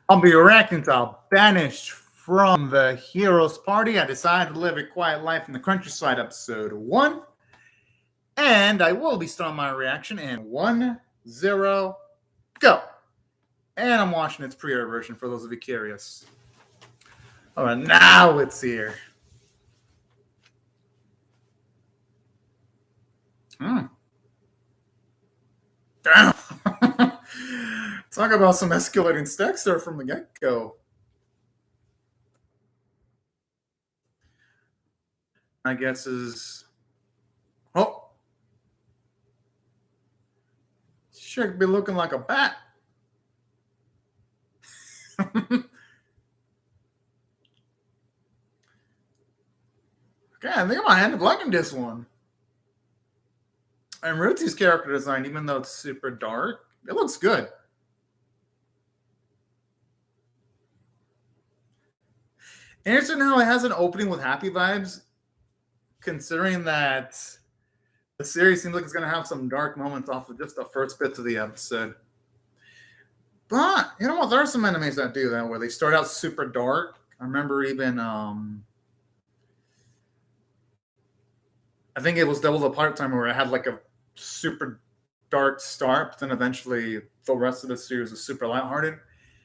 I'll be reacting to Banished from the Hero's Party. I decided to live a quiet life in the countryside, episode 1. And I will be starting my reaction in 1, 0, go. And I'm watching its pre-air version for those of you curious. All right, now it's here. Damn. Talk about some escalating stacks there from the get-go. My guess is... Oh! Should be looking like a bat. Okay, I think I might end up liking this one. And Ruti's character design, even though it's super dark, it looks good. Interesting how it has an opening with happy vibes, considering that the series seems like it's going to have some dark moments off of just the first bits of the episode. But, you know what, there are some animes that do that, where they start out super dark. I remember even, I think it was Devil the Part-Timer, where it had like a super dark start, but then eventually the rest of the series was super lighthearted.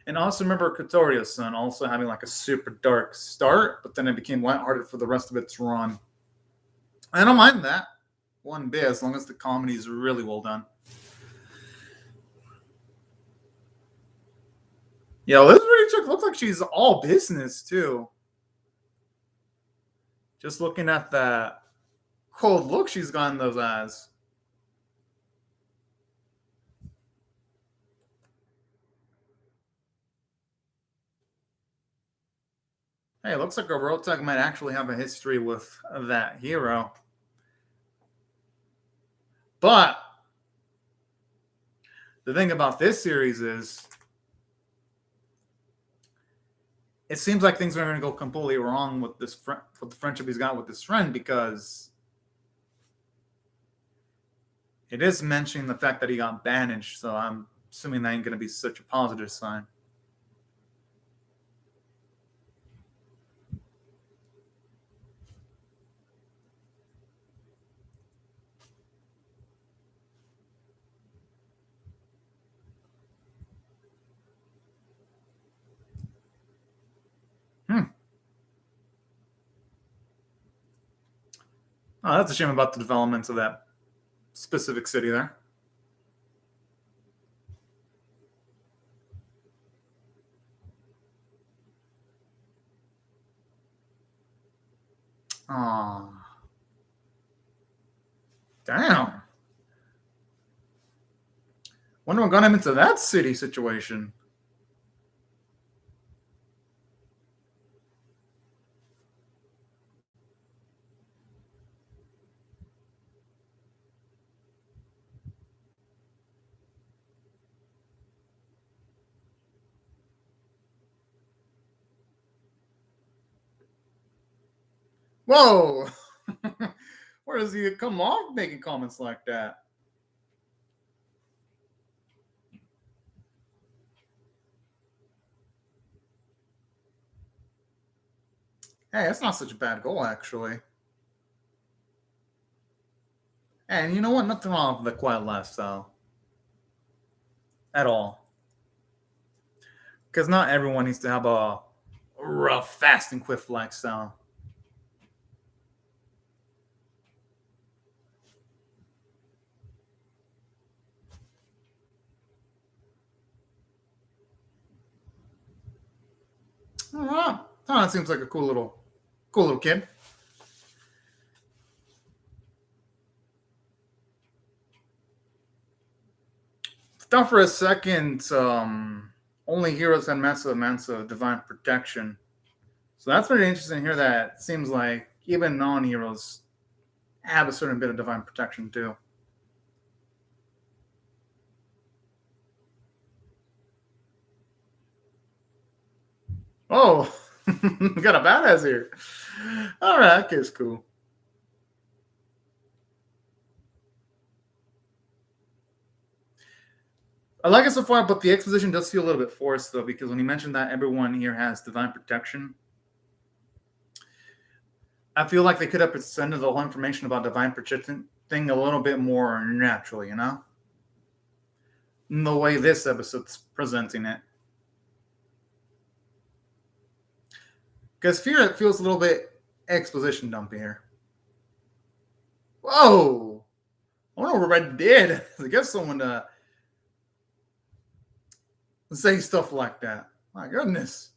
And I also remember Kotoriya-san also having like a super dark start, but then it became lighthearted for the rest of its run. I don't mind that one bit, as long as the comedy is really well done. Yeah, this really chick looks like she's all business too. Just looking at that cold look she's got in those eyes. Hey, it looks like Rotag might actually have a history with that hero. But the thing about this series is it seems like things are going to go completely wrong with this with the friendship he's got with this friend, because it is mentioning the fact that he got banished, so I'm assuming that ain't going to be such a positive sign. Oh, that's a shame about the developments of that specific city there. Oh, damn. Wonder what got him into that city situation. Whoa! Where does he come off making comments like that? Hey, that's not such a bad goal, actually. And you know what? Nothing wrong with the quiet lifestyle. At all. Because not everyone needs to have a rough, fast, and quick lifestyle. All right. Oh, that seems like a cool little kid. Thought for a second, only heroes had massive amounts of divine protection. So that's pretty interesting here. That it seems like even non-heroes have a certain bit of divine protection too. Oh, got a badass here. All right, that kid's cool. I like it so far, but the exposition does feel a little bit forced, though, because when he mentioned that everyone here has divine protection, I feel like they could have presented the whole information about divine protection thing a little bit more naturally, in the way this episode's presenting it. Because Fear, it feels a little bit exposition dumpy here. Whoa! I wonder what Red did to get someone to say stuff like that. My goodness.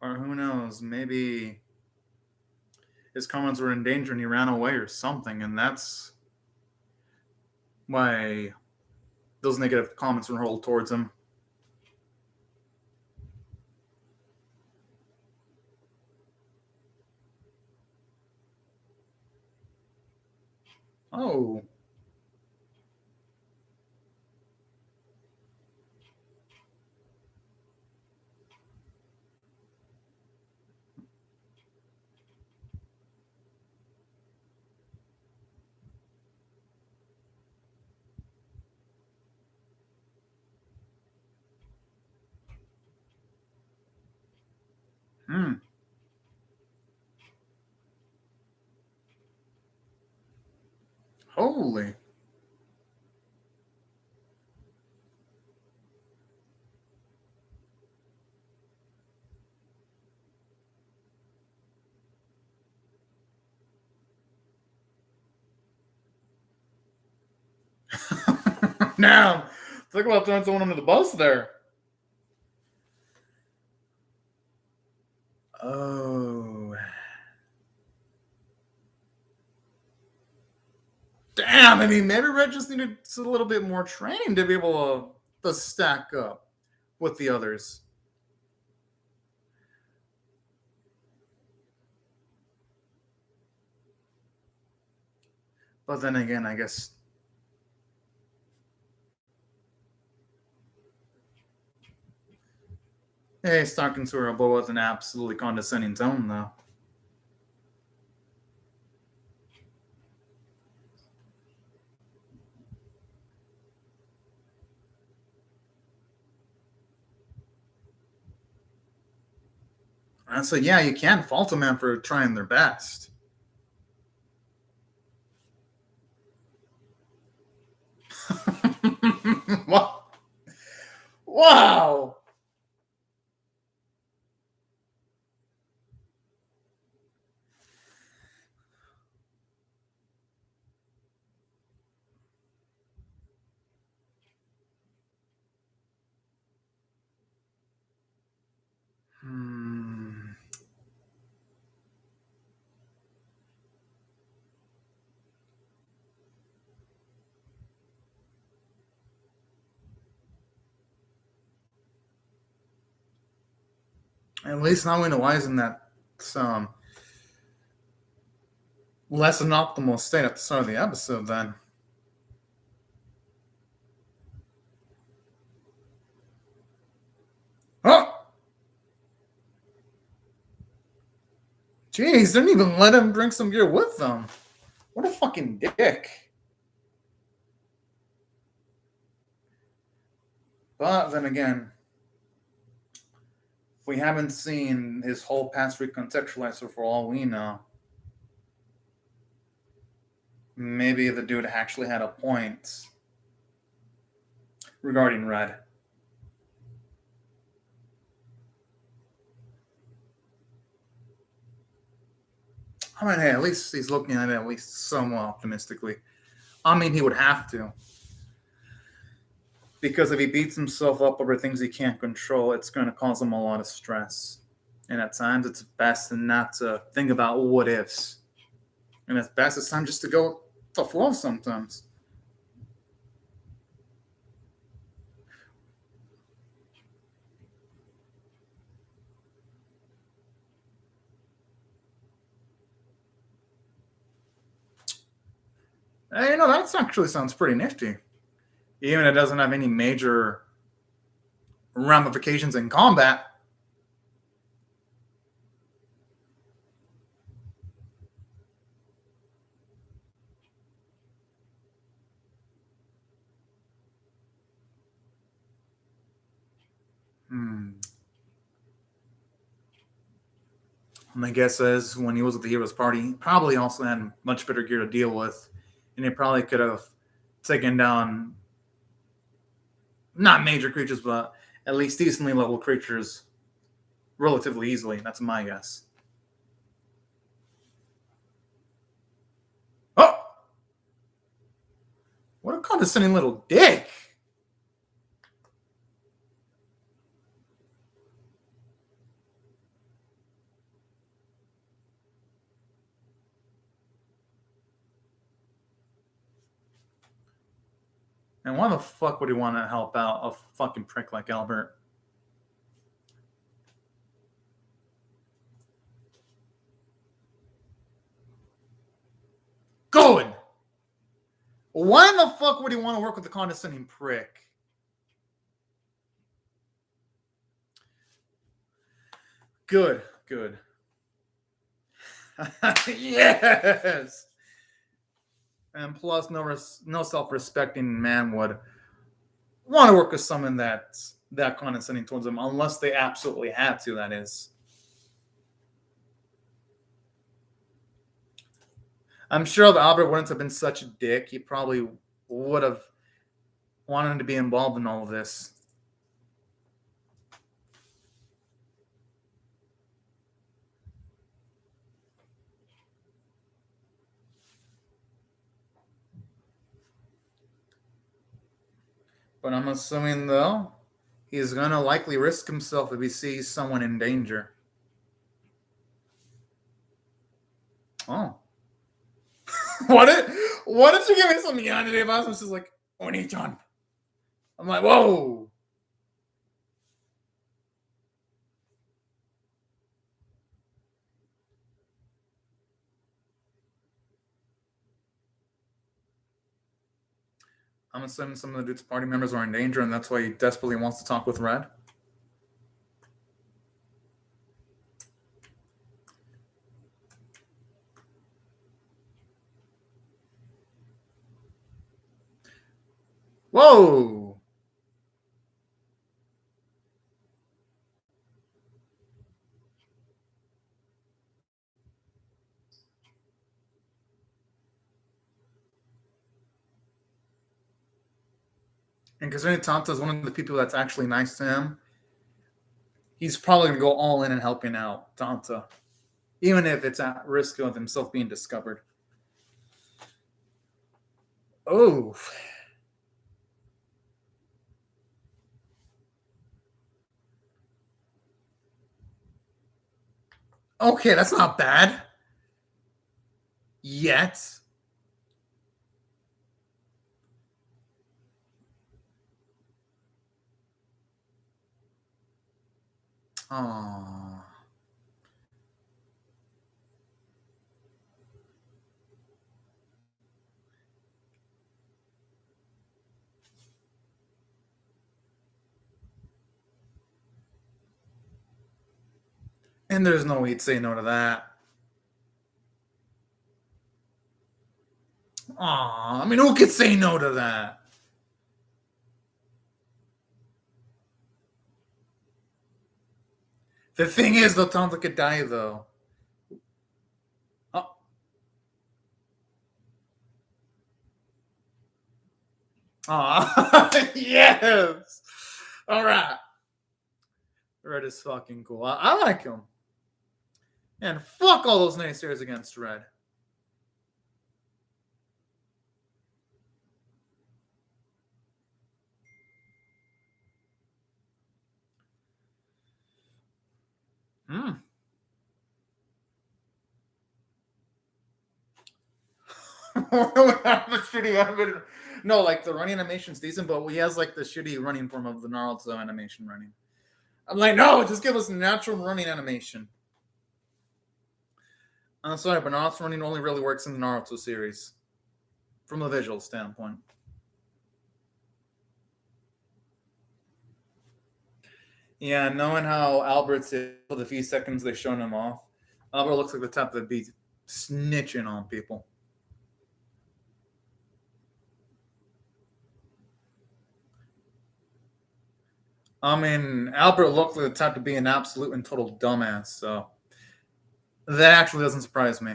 Or who knows, maybe his comments were in danger and he ran away or something, and that's why those negative comments were hurled towards him. Oh. Hmm. Holy. Now, talk about throwing someone under the bus there. Oh. Damn, I mean, maybe Red just needed a little bit more training to be able to stack up with the others. But then again, I guess. Hey, he's talking to her, but with an absolutely condescending tone, though. And so, yeah, you can't fault a man for trying their best. Wow. Hmm. At least now we know why isn't that some less than optimal state at the start of the episode then. Oh! Jeez, they didn't even let him bring some gear with them. What a fucking dick. But then again, we haven't seen his whole past recontextualized, so for all we know, maybe the dude actually had a point regarding Red. I mean, hey, at least he's looking at it at least somewhat optimistically. I mean, he would have to. Because if he beats himself up over things he can't control, it's going to cause him a lot of stress. And at times, it's best not to think about what ifs. And it's best it's time just to go with the flow sometimes. Hey, that actually sounds pretty nifty. Even if it doesn't have any major ramifications in combat. My guess is when he was at the Heroes Party, he probably also had much better gear to deal with. And he probably could have taken down not major creatures, but at least decently level creatures relatively easily. That's my guess. Oh! What a condescending little dick! And why the fuck would he want to help out a fucking prick like Albert? Good! Why the fuck would he want to work with a condescending prick? Good. Yes! And plus, no self-respecting man would want to work with someone that's that condescending towards them, unless they absolutely had to, that is. I'm sure if Albert wouldn't have been such a dick, he probably would have wanted to be involved in all of this. But I'm assuming, though, he's going to likely risk himself if he sees someone in danger. Oh. What if you give me some Yandere advice? It's just like, Oni-chan. I'm like, whoa. I'm assuming some of the dude's party members are in danger, and that's why he desperately wants to talk with Red. Whoa! And considering Tanta is one of the people that's actually nice to him, he's probably going to go all in and helping out Tanta, even if it's at risk of himself being discovered. Oh. Okay, that's not bad. Yet. Aww. And there's no way he'd say no to that. Aw, I mean, who could say no to that? The thing is, though, Tanta could die, though. Oh. Aw, yes! Alright. Red is fucking cool. I like him. And fuck all those naysayers against Red. No, like the running animation's decent, but he has like the shitty running form of the Naruto animation running. I'm like, no, just give us natural running animation. I'm sorry, but Naruto running only really works in the Naruto series. from a visual standpoint. Yeah, knowing how Albert's is for the few seconds they've shown him off, Albert looks like the type that be snitching on people. I mean, Albert looked like the type to be an absolute and total dumbass, so that actually doesn't surprise me.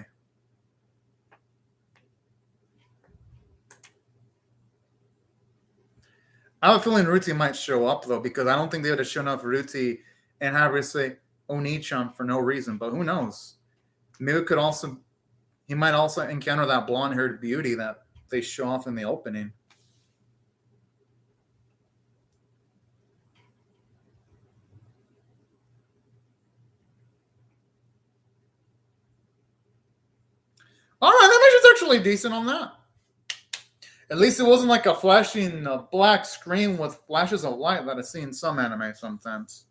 I have a feeling Ruti might show up though, because I don't think they would have shown up Ruti and have her say Oni-chan for no reason. But who knows? Maybe he might also encounter that blonde-haired beauty that they show off in the opening. All right, that measure's actually decent on that. At least it wasn't like a flashing black screen with flashes of light that I see in some anime sometimes.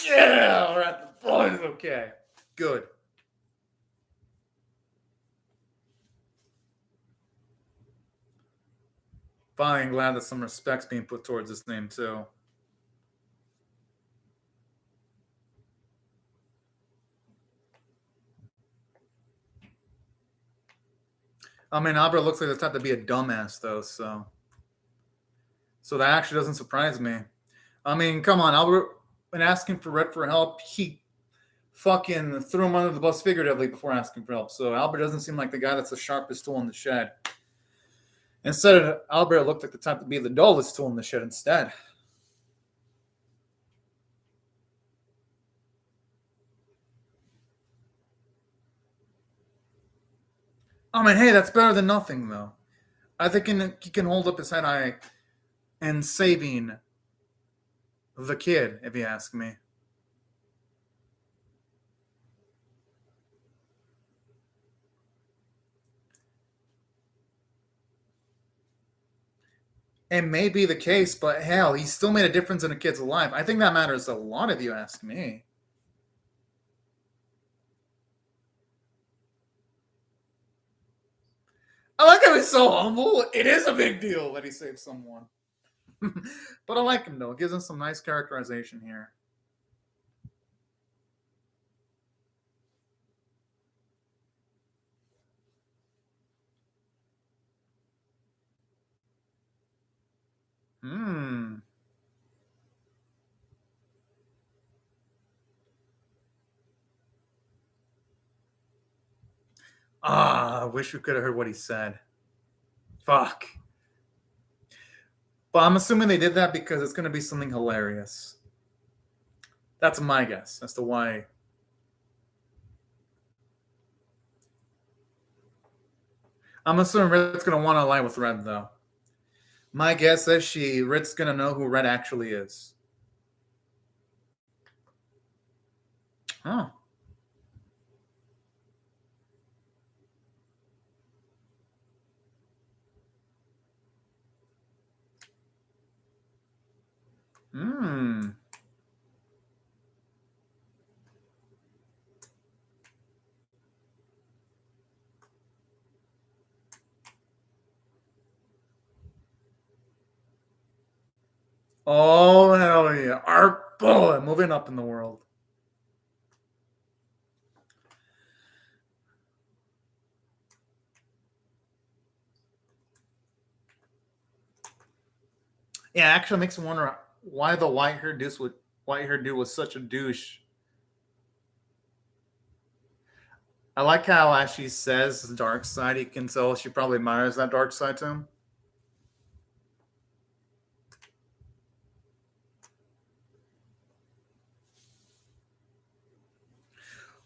Yeah, all right, the boy is okay. Good. Fine, glad that some respect's being put towards this name too. I mean, Albert looks like the type to be a dumbass though, so that actually doesn't surprise me. I mean, come on, Albert, when asking for Red for help, he fucking threw him under the bus figuratively before asking for help. So Albert doesn't seem like the guy that's the sharpest tool in the shed. Instead, Albert looked like the type to be the dullest tool in the shed instead. I mean, hey, that's better than nothing, though. I think he can hold up his head high and saving the kid, if you ask me. It may be the case, but hell, he still made a difference in a kid's life. I think that matters a lot if you ask me. I like how he's so humble. It is a big deal that he saved someone. But I like him, though. It gives him some nice characterization here. I wish we could have heard what he said. Fuck. But I'm assuming they did that because it's going to be something hilarious. That's my guess as to why. I'm assuming Red's going to want to lie with Red, though. My guess is Red's going to know who Red actually is. Huh. Oh, hell yeah. Our boy moving up in the world. Yeah, actually makes me wonder why the white-haired dude was such a douche. I like how, as she says the dark side, you can tell she probably admires that dark side to him.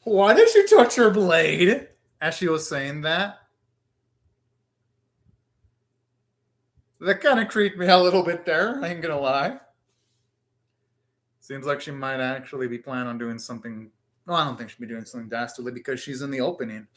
Why did she touch her blade as she was saying that? That kind of creeped me out a little bit there, I ain't gonna lie. Seems like she might actually be planning on doing something. No, I don't think she'll be doing something dastardly because she's in the opening.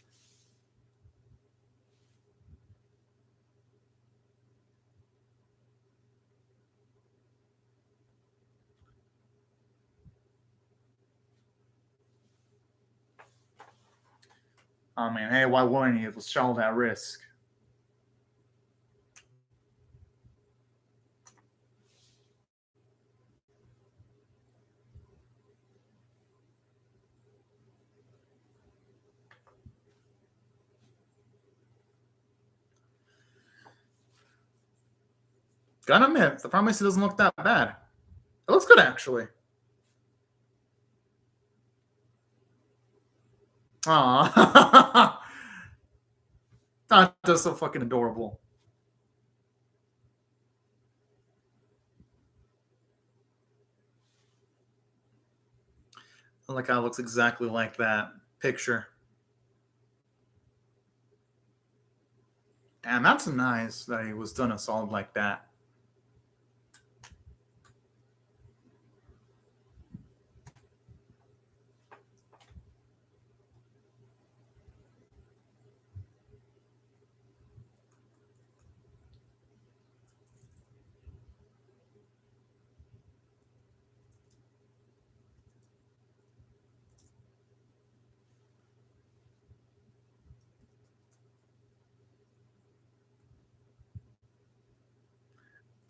I mean, hey, why wouldn't you? It was child at risk. Gotta admit, the pharmacy doesn't look that bad. It looks good, actually. Aww. That's so fucking adorable. I like how it looks exactly like that picture. Damn, that's nice that he was done a solid like that.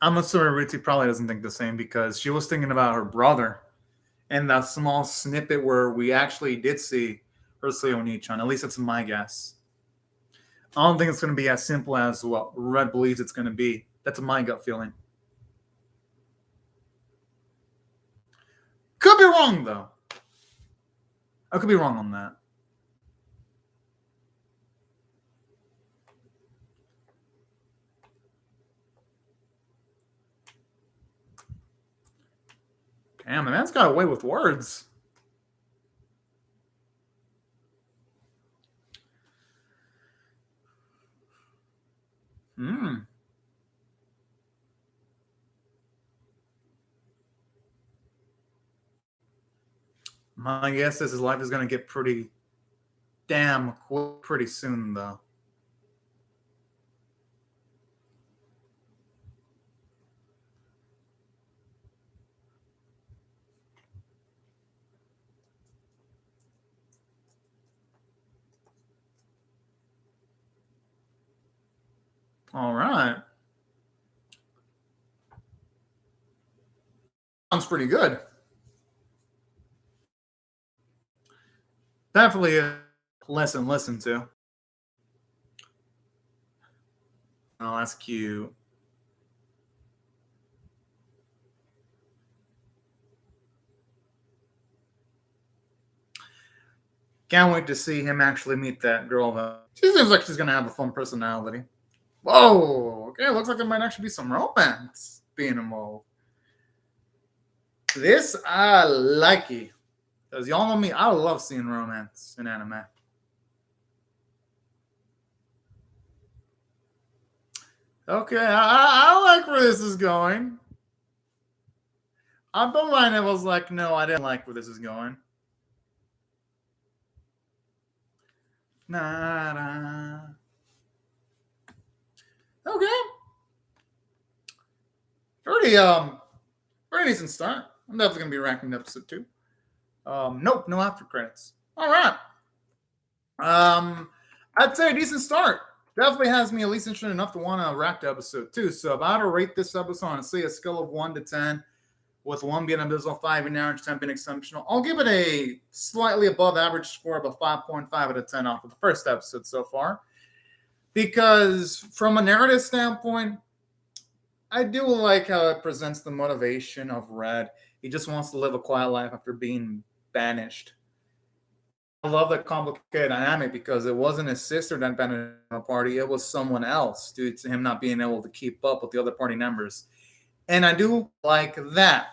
I'm assuming Ritzy probably doesn't think the same because she was thinking about her brother and that small snippet where we actually did see her say Oni-chan. At least that's my guess. I don't think it's going to be as simple as what Red believes it's going to be. That's my gut feeling. Could be wrong, though. I could be wrong on that. Damn, the man's got away with words. Hmm. My guess is his life is going to get pretty damn quick pretty soon, though. All right. Sounds pretty good. Definitely a lesson listen to. Oh, that's cute. Can't wait to see him actually meet that girl, though. She seems like she's going to have a fun personality. Whoa! Okay, looks like there might actually be some romance being involved. This I like it. Because y'all know me, I love seeing romance in anime. Okay, I like where this is going. I don't mind. I was like, no, I didn't like where this is going. Nah. Okay. Pretty decent start. I'm definitely gonna be ranking episode 2. Nope, no after credits. All right. I'd say a decent start. Definitely has me at least interested enough to want to rack to episode 2. So if I had to rate this episode on, say, a scale of 1 to 10, with 1 being abysmal, 5 being average, 10 being exceptional, I'll give it a slightly above average score of a 5.5 out of 10 off of the first episode so far. Because from a narrative standpoint, I do like how it presents the motivation of Red. He just wants to live a quiet life after being banished. I love that complicated dynamic because it wasn't his sister that banished the party, it was someone else due to him not being able to keep up with the other party members. And I do like that.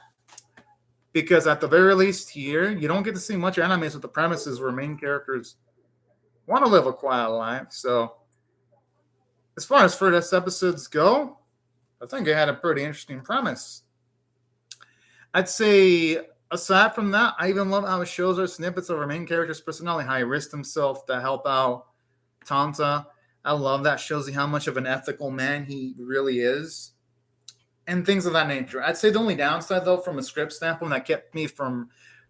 Because at the very least here, you don't get to see much animes with the premises where main characters want to live a quiet life. So as far as first episodes go, I think it had a pretty interesting premise. I'd say, aside from that, I even love how it shows us snippets of our main character's personality, how he risked himself to help out Tanta. I love that. Shows you how much of an ethical man he really is. And things of that nature. I'd say the only downside, though, from a script standpoint that kept me from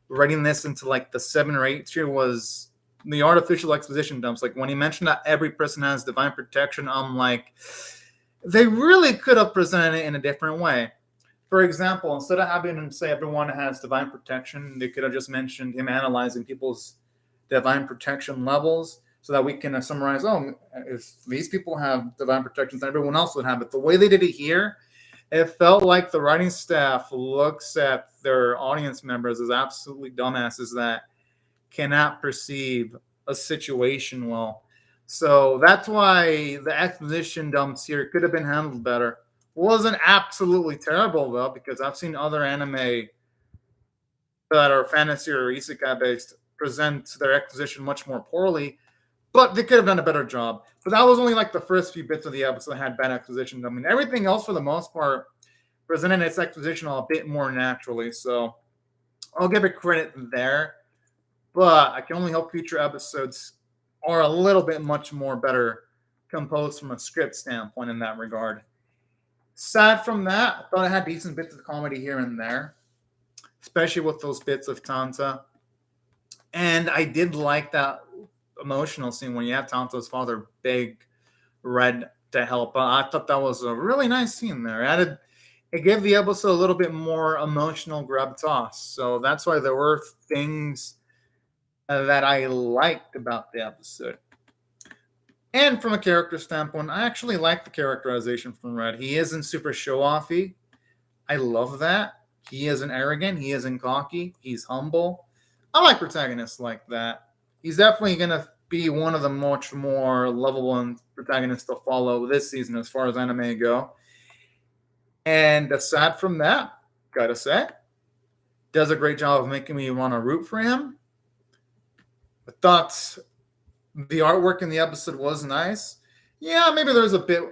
writing this into like the 7 or 8 tier was the artificial exposition dumps. Like when he mentioned that every person has divine protection, I'm like, they really could have presented it in a different way. For example, instead of having him say everyone has divine protection, they could have just mentioned him analyzing people's divine protection levels so that we can summarize, oh, if these people have divine protections, then everyone else would have it. The way they did it here, it felt like the writing staff looks at their audience members as absolutely dumbasses that cannot perceive a situation well. So that's why the exposition dumps here could have been handled better. Wasn't absolutely terrible though, because I've seen other anime that are fantasy or isekai based present their exposition much more poorly, but they could have done a better job. But that was only like the first few bits of the episode that had bad exposition. I mean, everything else for the most part presented its exposition a bit more naturally. So I'll give it credit there. But I can only hope future episodes are a little bit much more better composed from a script standpoint in that regard. Aside from that, I thought it had decent bits of comedy here and there, especially with those bits of Tanta. And I did like that emotional scene when you have Tanta's father beg Red to help. I thought that was a really nice scene there. It gave the episode a little bit more emotional gravitas. So that's why there were things that I liked about the episode. And from a character standpoint, I actually like the characterization from Red. He isn't super show-offy. I love that. He isn't arrogant. He isn't cocky. He's humble. I like protagonists like that. He's definitely going to be one of the much more lovable protagonists to follow this season as far as anime go. And aside from that, gotta say, does a great job of making me want to root for him. I thought the artwork in the episode was nice. Yeah, maybe there's a bit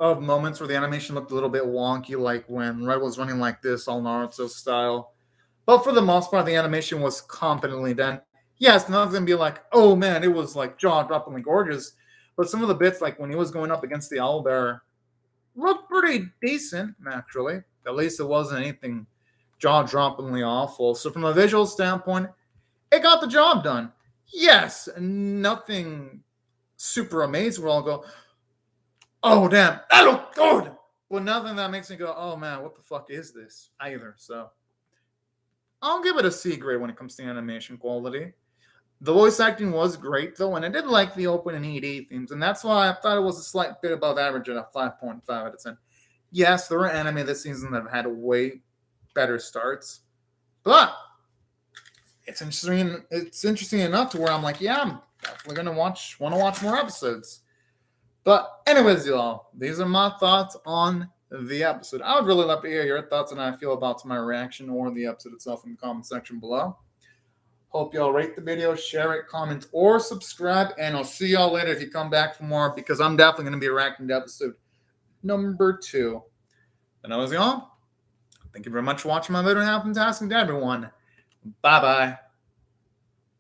of moments where the animation looked a little bit wonky, like when Red was running like this, all Naruto style. But for the most part, the animation was competently done. Yes, none of them be like, oh man, it was like jaw-droppingly gorgeous. But some of the bits, like when he was going up against the owlbear, looked pretty decent, naturally. At least it wasn't anything jaw-droppingly awful. So from a visual standpoint, it got the job done. Yes, nothing super amazing where I'll go, oh, damn, that looked good. But nothing that makes me go, oh, man, what the fuck is this either? So I'll give it a C grade when it comes to animation quality. The voice acting was great, though, and I did like the open and ED themes, and that's why I thought it was a slight bit above average at a 5.5 out of 10. Yes, there were anime this season that have had way better starts, but it's interesting enough to where I'm like, yeah, I'm definitely gonna want to watch more episodes. But anyways, y'all, these are my thoughts on the episode. I would really love to hear your thoughts on how I feel about my reaction or the episode itself in the comment section below. Hope y'all rate the video, share it, comment, or subscribe, and I'll see y'all later if you come back for more, because I'm definitely going to be reacting to episode number 2. And that was y'all. Thank you very much for watching my video, and have a fantastic day, everyone. Bye-bye.